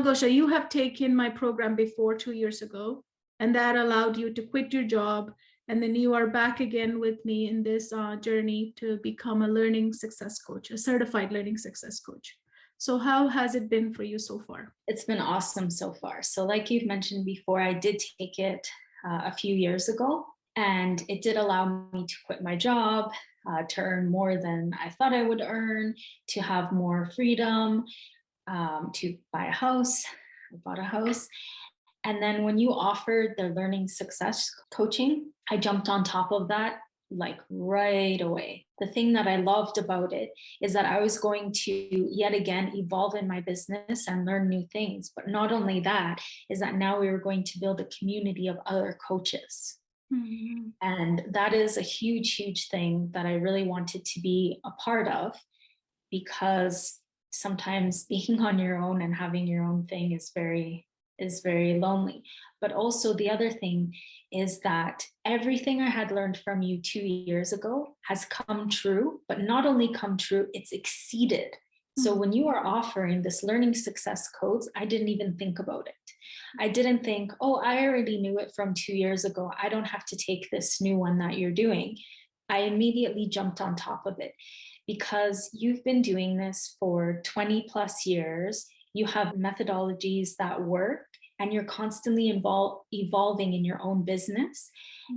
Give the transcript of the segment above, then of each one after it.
Malgosha, you have taken my program before 2 years ago, and that allowed you to quit your job. And then you are back again with me in this journey to become a learning success coach, a certified learning success coach. So how has it been for you so far? It's been awesome so far. So like you've mentioned before, I did take it a few years ago, and it did allow me to quit my job, to earn more than I thought I would earn, to have more freedom, to buy a house. I bought a house. And then when you offered the learning success coaching, I jumped on top of that like right away. The thing that I loved about it is that I was going to yet again evolve in my business and learn new things. But not only that, is that now we were going to build a community of other coaches. Mm-hmm. And that is a huge, huge thing that I really wanted to be a part of, because sometimes being on your own and having your own thing is very lonely. But also the other thing is that everything I had learned from you 2 years ago has come true, but not only come true, it's exceeded. So when you are offering this learning success codes, I didn't even think about it. I didn't think, oh, I already knew it from 2 years ago. I don't have to take this new one that you're doing. I immediately jumped on top of it, because you've been doing this for 20 plus years. You have methodologies that work, and you're constantly evolving in your own business,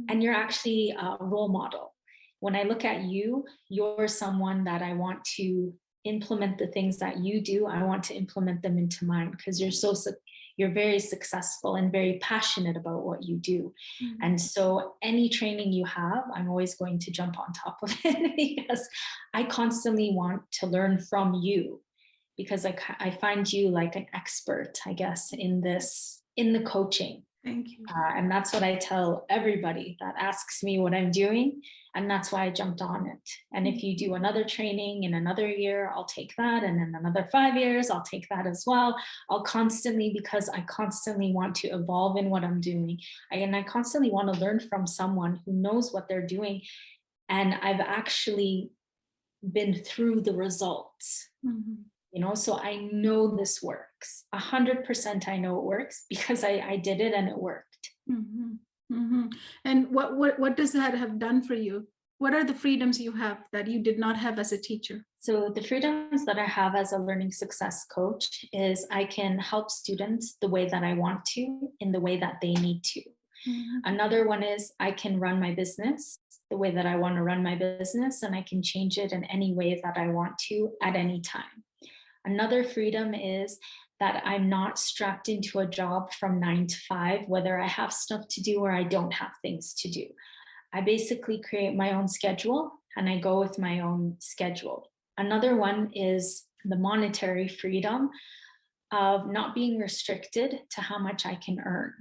and you're actually a role model. When I look at you, you're someone that I want to implement the things that you do. I want to implement them into mine, because you're very successful and very passionate about what you do. Mm-hmm. And so any training you have, I'm always going to jump on top of it, because I constantly want to learn from you, because I find you like an expert, I guess, in the coaching. Thank you. And that's what I tell everybody that asks me what I'm doing. And that's why I jumped on it. And if you do another training in another year, I'll take that. And in another 5 years, I'll take that as well. Because I constantly want to evolve in what I'm doing. And I constantly want to learn from someone who knows what they're doing. And I've actually been through the results. Mm-hmm. So I know this works. 100% I know it works, because I did it and it worked. Mm-hmm. Mm-hmm. And what does that have done for you? What are the freedoms you have that you did not have as a teacher? So the freedoms that I have as a learning success coach is I can help students the way that I want to, in the way that they need to. Mm-hmm. Another one is I can run my business the way that I want to run my business, and I can change it in any way that I want to at any time. Another freedom is that I'm not strapped into a job from 9 to 5, whether I have stuff to do or I don't have things to do. I basically create my own schedule, and I go with my own schedule. Another one is the monetary freedom of not being restricted to how much I can earn.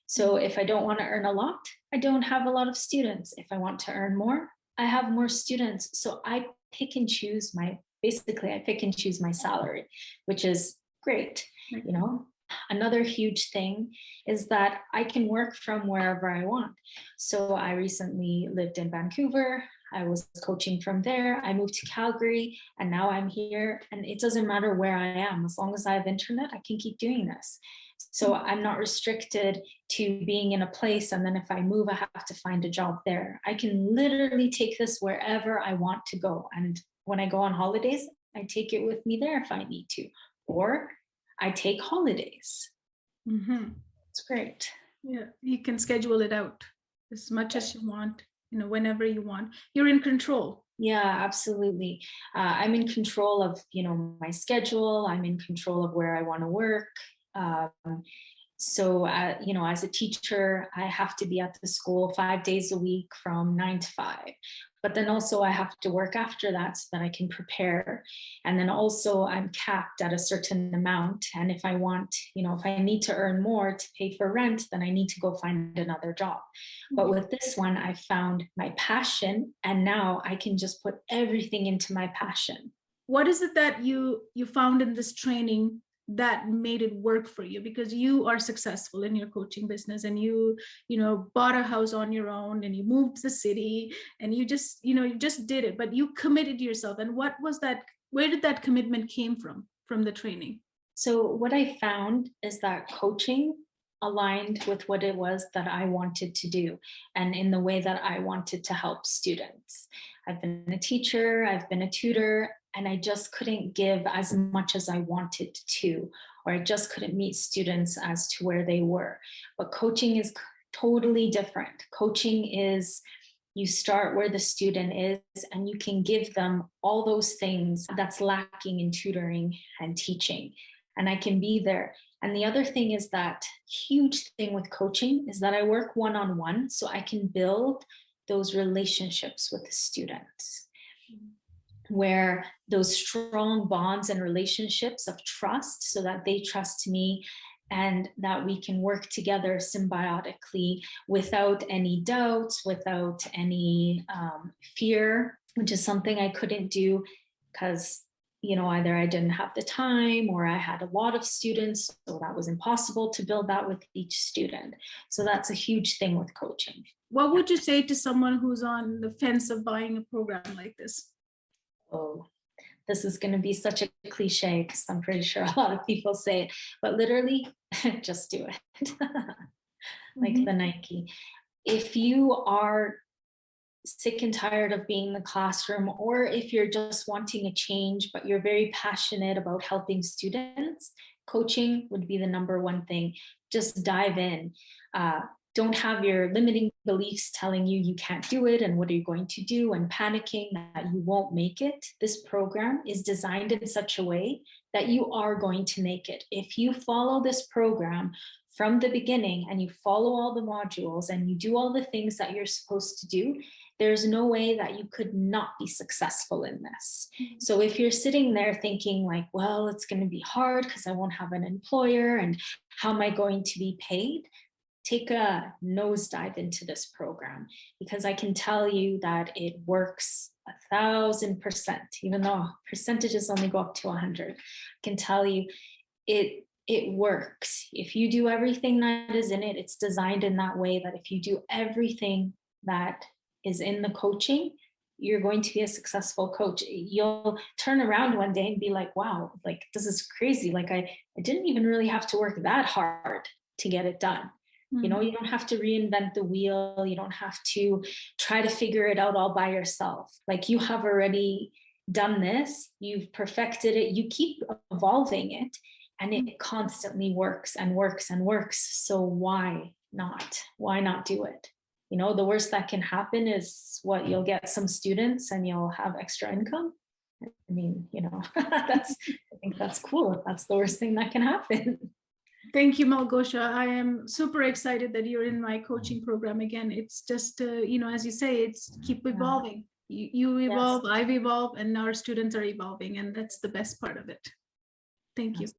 So if I don't want to earn a lot, I don't have a lot of students. If I want to earn more, I have more students. So I pick and choose my salary, which is great. Another huge thing is that I can work from wherever I want. So I recently lived in Vancouver. I was coaching from there. I moved to Calgary, and now I'm here, and it doesn't matter where I am. As long as I have internet, I can keep doing this. So I'm not restricted to being in a place, and then if I move, I have to find a job there. I can literally take this wherever I want to go. And when I go on holidays, I take it with me there if I need to, or I take holidays. Mm-hmm. It's great. Yeah, you can schedule it out as much as you want, whenever you want. You're in control. Yeah, absolutely. I'm in control of, my schedule. I'm in control of where I want to work. So, as a teacher, I have to be at the school 5 days a week from 9 to 5. But then also I have to work after that so that I can prepare. And then also I'm capped at a certain amount. And if I want, if I need to earn more to pay for rent, then I need to go find another job. But with this one, I found my passion, and now I can just put everything into my passion. What is it that you found in this training that made it work for you? Because you are successful in your coaching business, and you bought a house on your own, and you moved to the city, and you just did it, but you committed yourself. And what was that? Where did that commitment came from the training? So what I found is that coaching aligned with what it was that I wanted to do and in the way that I wanted to help students. I've been a teacher, I've been a tutor, and I just couldn't give as much as I wanted to, or I just couldn't meet students as to where they were. But coaching is totally different. Coaching is you start where the student is and you can give them all those things that's lacking in tutoring and teaching. And I can be there. And the other thing is that huge thing with coaching is that I work one-on-one, so I can build those relationships with the students, where those strong bonds and relationships of trust, so that they trust me and that we can work together symbiotically without any doubts, without any fear, which is something I couldn't do because, you know, either I didn't have the time or I had a lot of students, so that was impossible to build that with each student. So that's a huge thing with coaching. What would you say to someone who's on the fence of buying a program like this? Oh, this is going to be such a cliche because I'm pretty sure a lot of people say it, but literally just do it. Like the Nike. If you are sick and tired of being in the classroom, or if you're just wanting a change, but you're very passionate about helping students, coaching would be the number one thing. Just dive in. Don't have your limiting beliefs telling you you can't do it and what are you going to do and panicking that you won't make it. This program is designed in such a way that you are going to make it. If you follow this program from the beginning and you follow all the modules and you do all the things that you're supposed to do, there's no way that you could not be successful in this. So if you're sitting there thinking like, well, it's going to be hard because I won't have an employer and how am I going to be paid? Take a nosedive into this program, because I can tell you that it works 1,000%, even though percentages only go up to 100. I can tell you it works. If you do everything that is in it, it's designed in that way that if you do everything that is in the coaching, you're going to be a successful coach. You'll turn around one day and be like, wow, like this is crazy. Like I didn't even really have to work that hard to get it done. You know, you don't have to reinvent the wheel. You don't have to try to figure it out all by yourself. Like you have already done this, you've perfected it, you keep evolving it, and it constantly works and works and works. So why not? Why not do it? You know, the worst that can happen is what, you'll get some students and you'll have extra income. I mean, you know, I think that's cool. That's the worst thing that can happen. Thank you, Malgosha. I am super excited that you're in my coaching program again. It's just, you know, as you say, it's keep evolving. You evolve, yes. I've evolved, and our students are evolving, and that's the best part of it. Thank you.